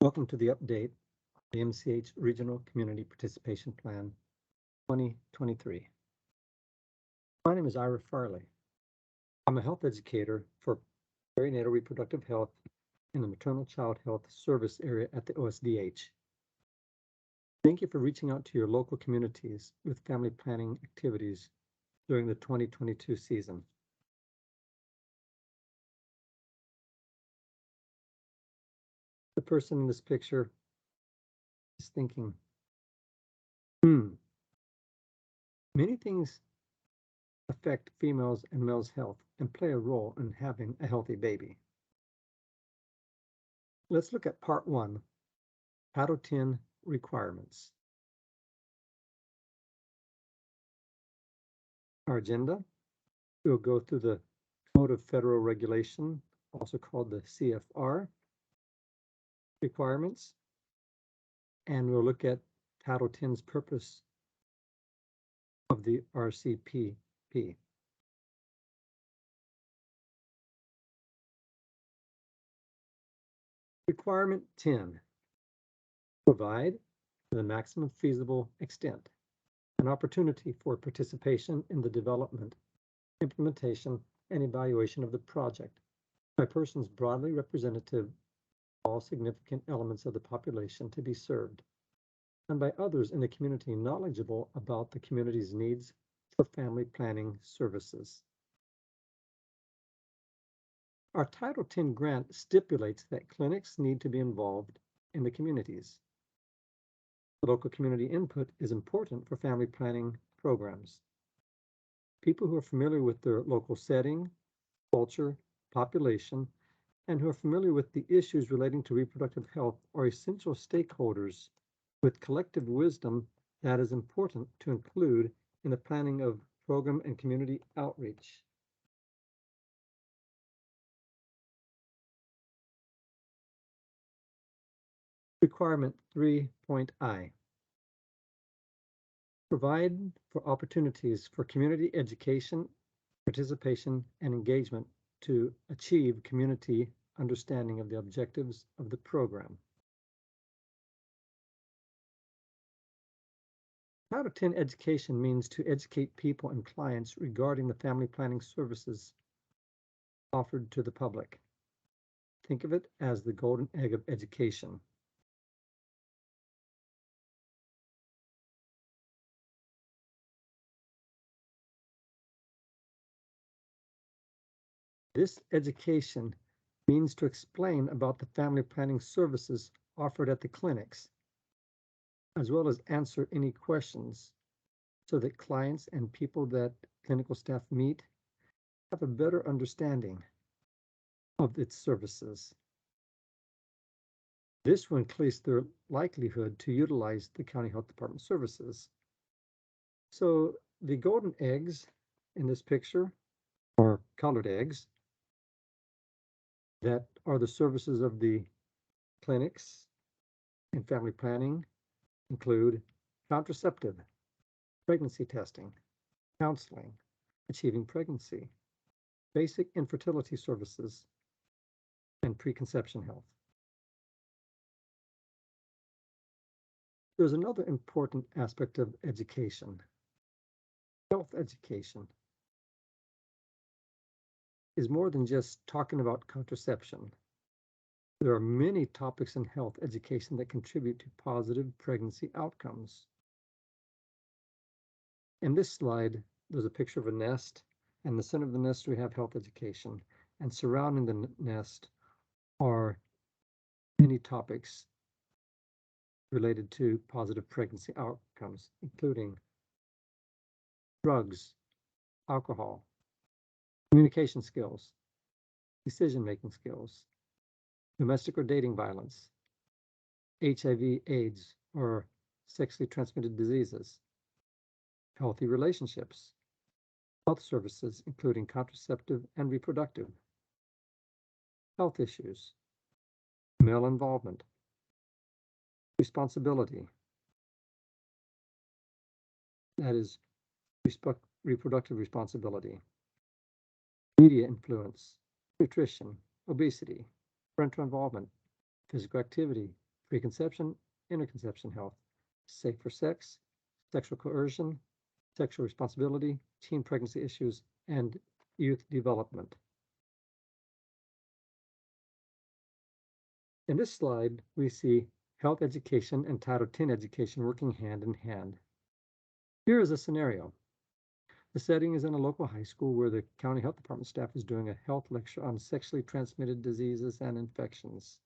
Welcome to the update, the MCH Regional Community Participation Plan 2023. My name is Ira Farley. I'm a health educator for perinatal reproductive health in the maternal child health service area at the OSDH. Thank you for reaching out to your local communities with family planning activities during the 2022 season. The person in this picture is thinking, many things affect females and males' health and play a role in having a healthy baby. Let's look at part 1, Title 10 requirements. Our agenda, we'll go through the Code of Federal Regulation, also called the CFR requirements, and we'll look at Title 10's purpose of the RCPP. Requirement 10, provide, to the maximum feasible extent, an opportunity for participation in the development, implementation, and evaluation of the project by persons broadly representative of all significant elements of the population to be served, and by others in the community knowledgeable about the community's needs for family planning services. Our Title 10 grant stipulates that clinics need to be involved in the communities. The local community input is important for family planning programs. People who are familiar with their local setting, culture, population, and who are familiar with the issues relating to reproductive health are essential stakeholders with collective wisdom that is important to include in the planning of program and community outreach. Requirement 3.I. Provide for opportunities for community education, participation, and engagement to achieve community understanding of the objectives of the program. Title 10 education means to educate people and clients regarding the family planning services offered to the public. Think of it as the golden egg of education. This education means to explain about the family planning services offered at the clinics, as well as answer any questions so that clients and people that clinical staff meet have a better understanding of its services. This will increase their likelihood to utilize the county health department services. So the golden eggs in this picture are colored eggs that are the services of the clinics in family planning include contraceptive, pregnancy testing, counseling, achieving pregnancy, basic infertility services, and preconception health. There's another important aspect of education, health education. Is more than just talking about contraception. There are many topics in health education that contribute to positive pregnancy outcomes. In this slide, there's a picture of a nest, and in the center of the nest we have health education, and surrounding the nest are many topics related to positive pregnancy outcomes, including drugs, alcohol, communication skills, decision-making skills, domestic or dating violence, HIV, AIDS, or sexually transmitted diseases, healthy relationships, health services, including contraceptive and reproductive, health issues, male involvement, responsibility, that is, reproductive responsibility, media influence, nutrition, obesity, parental involvement, physical activity, preconception, interconception health, safe for sex, sexual coercion, sexual responsibility, teen pregnancy issues, and youth development. In this slide, we see health education and Title X education working hand in hand. Here is a scenario. The setting is in a local high school where the county health department staff is doing a health lecture on sexually transmitted diseases and infections.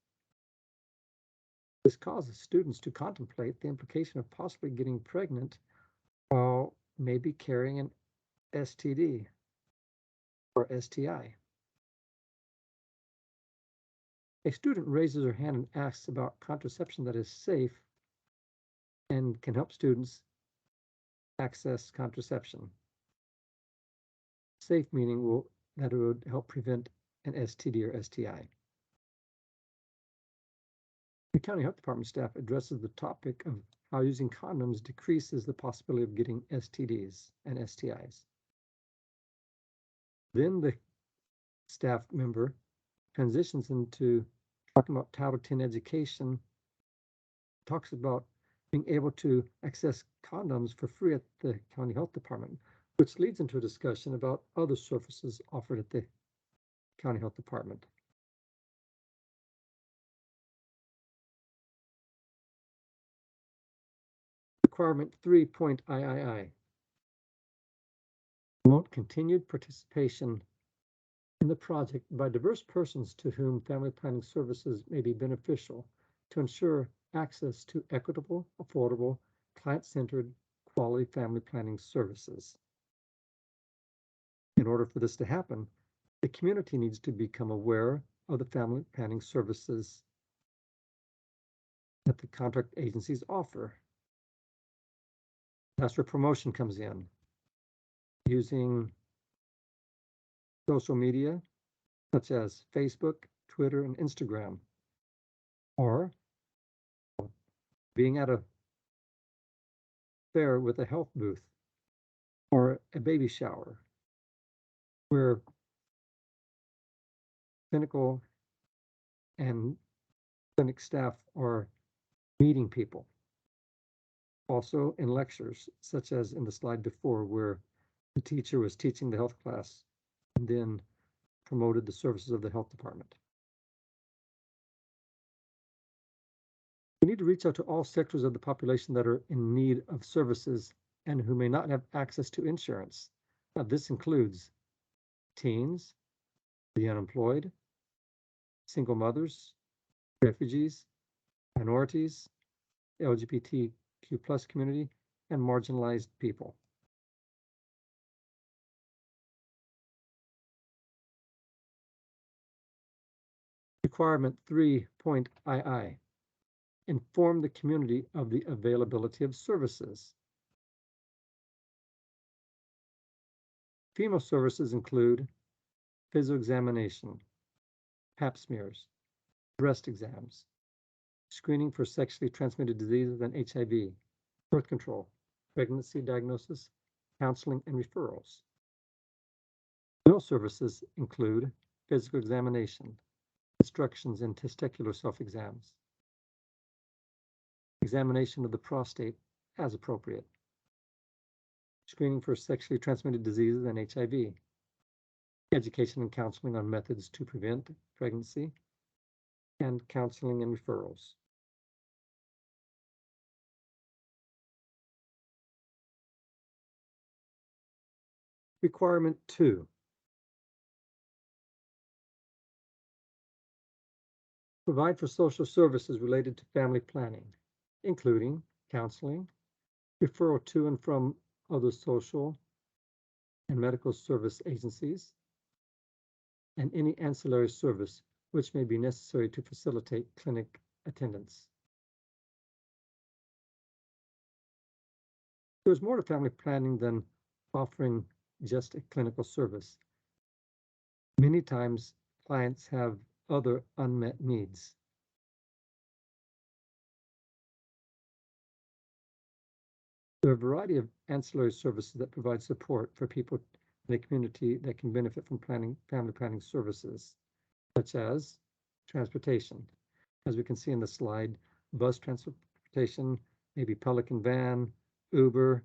This causes students to contemplate the implication of possibly getting pregnant while maybe carrying an STD or STI. A student raises her hand and asks about contraception that is safe and can help students access contraception. Safe meaning that it would help prevent an STD or STI. The county health department staff addresses the topic of how using condoms decreases the possibility of getting STDs and STIs. Then the staff member transitions into talking about Title X education, talks about being able to access condoms for free at the county health department, which leads into a discussion about other services offered at the county health department. Requirement 3.III. Promote continued participation in the project by diverse persons to whom family planning services may be beneficial to ensure access to equitable, affordable, client-centered, quality family planning services. In order for this to happen, the community needs to become aware of the family planning services that the contract agencies offer. That's where promotion comes in. Using social media, such as Facebook, Twitter, and Instagram, or being at a fair with a health booth, or a baby shower, where clinical and clinic staff are meeting people. Also in lectures, such as in the slide before, where the teacher was teaching the health class and then promoted the services of the health department. We need to reach out to all sectors of the population that are in need of services and who may not have access to insurance. Now, this includes teens, the unemployed, single mothers, refugees, minorities, LGBTQ+ community, and marginalized people. Requirement 3.II. Inform the community of the availability of services. Female services include physical examination, pap smears, breast exams, screening for sexually transmitted diseases and HIV, birth control, pregnancy diagnosis, counseling, and referrals. Male services include physical examination, instructions in testicular self-exams, examination of the prostate as appropriate, screening for sexually transmitted diseases and HIV, education and counseling on methods to prevent pregnancy, and counseling and referrals. Requirement 2. Provide for social services related to family planning, including counseling, referral to and from other social and medical service agencies, and any ancillary service which may be necessary to facilitate clinic attendance. There's more to family planning than offering just a clinical service. Many times, clients have other unmet needs. There are a variety of ancillary services that provide support for people in the community that can benefit from family planning services, such as transportation. As we can see in the slide, bus transportation, maybe Pelican van, Uber,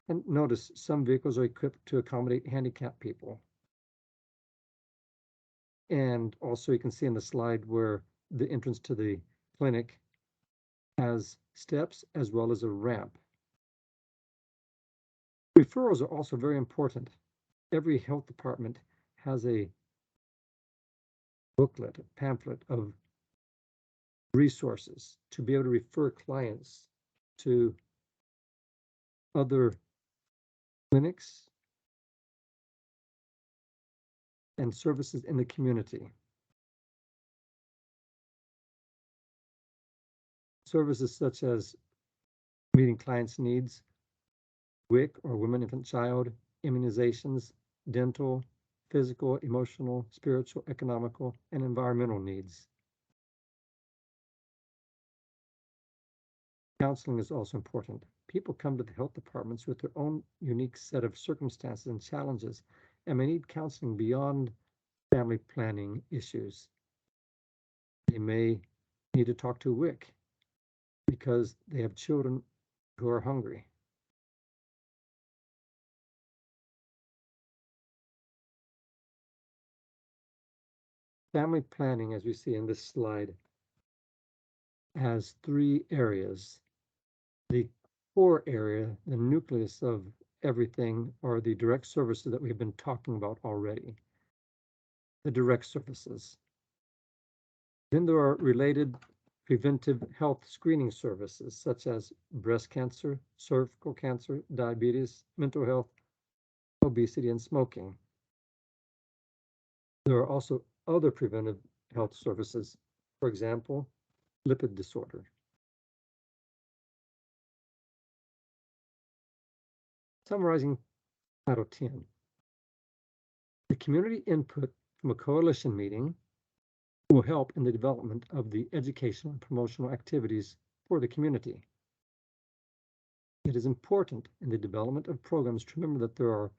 and notice some vehicles are equipped to accommodate handicapped people. And also you can see in the slide where the entrance to the clinic has steps as well as a ramp. Referrals are also very important. Every health department has a booklet, a pamphlet of resources to be able to refer clients to other clinics and services in the community. Services such as meeting clients' needs, WIC or women, infant, child, immunizations, dental, physical, emotional, spiritual, economical, and environmental needs. Counseling is also important. People come to the health departments with their own unique set of circumstances and challenges and may need counseling beyond family planning issues. They may need to talk to WIC because they have children who are hungry. Family planning, as we see in this slide, has three areas. The core area, the nucleus of everything, are the direct services that we've been talking about already. The direct services. Then there are related preventive health screening services such as breast cancer, cervical cancer, diabetes, mental health, obesity, and smoking. There are also other preventive health services, for example, lipid disorder. Summarizing Title 10. The community input from a coalition meeting will help in the development of the educational and promotional activities for the community. It is important in the development of programs to remember that there are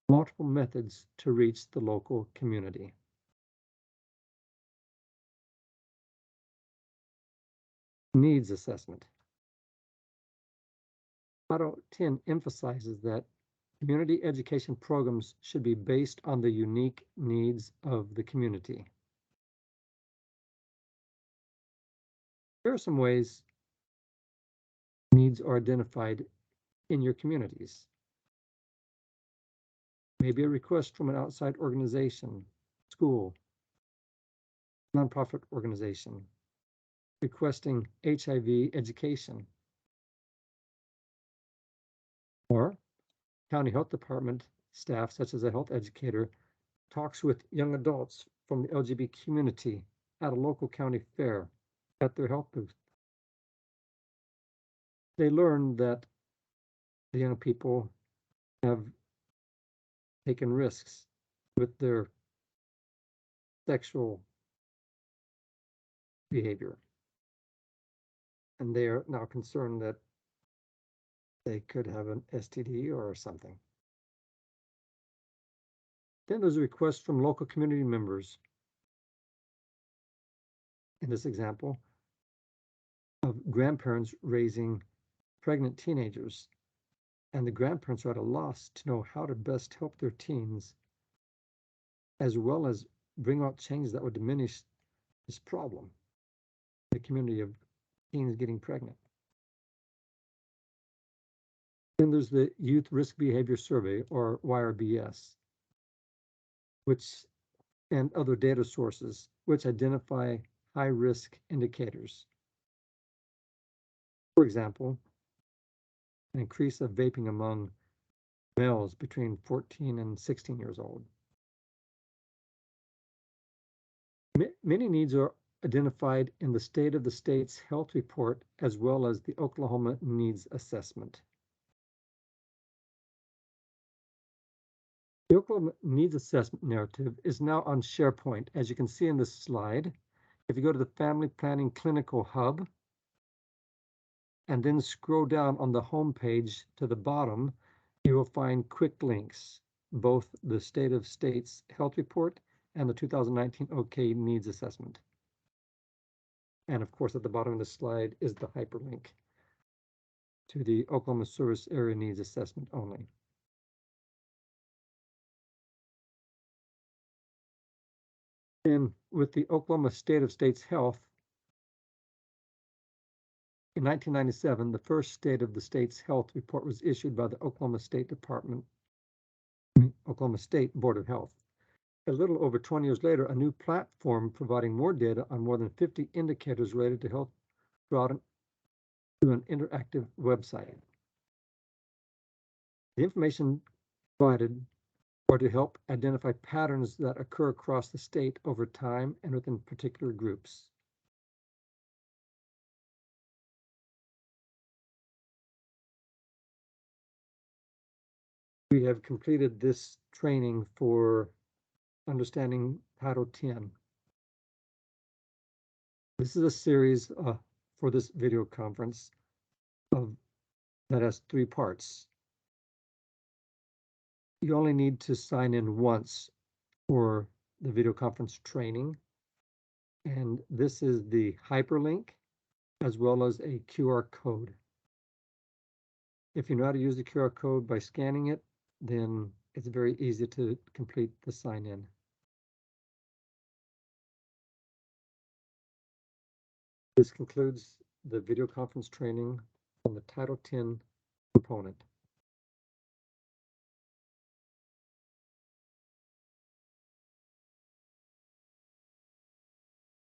multiple methods to reach the local community. Needs assessment. Title 10 emphasizes that community education programs should be based on the unique needs of the community. There are some ways needs are identified in your communities. Maybe a request from an outside organization, school, nonprofit organization, requesting HIV education, or county health department staff, such as a health educator, talks with young adults from the LGBT community at a local county fair at their health booth. They learn that the young people have taken risks with their sexual behavior, and they are now concerned that they could have an STD or something. Then there's a request from local community members. In this example, of grandparents raising pregnant teenagers, and the grandparents are at a loss to know how to best help their teens, as well as bring out changes that would diminish this problem, the community of teens getting pregnant. Then there's the Youth Risk Behavior Survey, or YRBS, which and other data sources which identify high-risk indicators. For example, an increase of vaping among males between 14 and 16 years old. Many needs are identified in the State of the State's Health Report, as well as the Oklahoma Needs Assessment. The Oklahoma Needs Assessment narrative is now on SharePoint, as you can see in this slide. If you go to the Family Planning Clinical Hub, and then scroll down on the home page to the bottom, you will find quick links, both the State of State's Health Report and the 2019 OK Needs Assessment. And of course, at the bottom of the slide is the hyperlink to the Oklahoma Service Area Needs Assessment only. And with the Oklahoma State of States Health, in 1997, the first State of the State's Health report was issued by the Oklahoma State Board of Health. A little over 20 years later, a new platform providing more data on more than 50 indicators related to health brought to an interactive website. The information provided are to help identify patterns that occur across the state over time and within particular groups. We have completed this training for understanding Title 10. This is a series for this video conference that has 3 parts. You only need to sign in once for the video conference training. And this is the hyperlink as well as a QR code. If you know how to use the QR code by scanning it, then it's very easy to complete the sign-in. This concludes the video conference training on the Title 10 component.